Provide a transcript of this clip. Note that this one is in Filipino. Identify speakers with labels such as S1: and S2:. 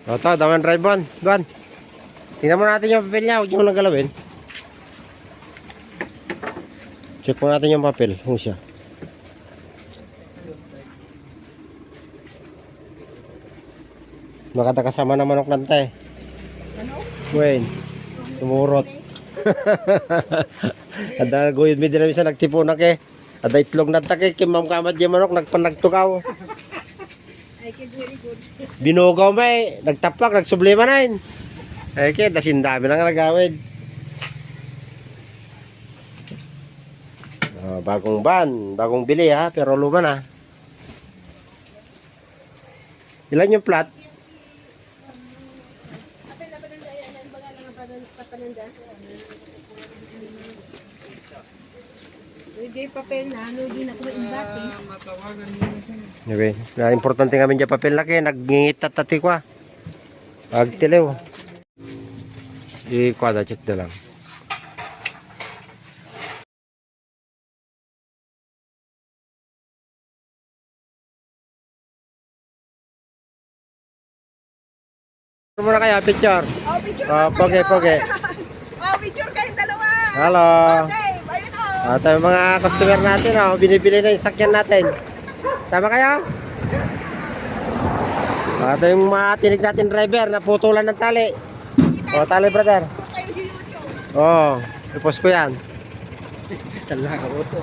S1: O ito, dawan drive on. Duan. Tingnan mo natin yung papel niya. Huwag nyo nang galawin. Check mo natin yung papel. Kung siya. Makata kasama na manok nante.
S2: Ano?
S1: Wayne. Tumurot. Ada guyod mi dinami sa nagtipunak eh. Ada itlog nagtake kimam kamad yung manok nagpanagtukaw.
S2: Ay, kid, very good.
S1: Binugaw may nagtapak nagsublima na yun. Ay kid, dasindami lang nagawid. Bagong van, bagong bili ha, pero luma na. Ilan yung plat?
S2: Pwede papel na, ano din ako imbati.
S1: Okay. Na importante ngamin dyan papel laki, nagngingit at tatikwa. Agtilew. I-kwada, check na lang. Muna kayo, picture.
S2: Oh, picture
S1: Oh,
S2: na
S1: poge,
S2: kayo.
S1: poge.
S2: Oh, picture kayong dalawa.
S1: Hello.
S2: Oh, Dave, ayun oh.
S1: Ito yung mga customer natin, oh. Binibili na yung sakyan natin. Sama kayo? Ito yung mga tinig natin driver na putulan ng tali. Oh, tali brother.
S2: Kayo sa YouTube.
S1: Oh, ipost ko yan.
S3: Talaga uso.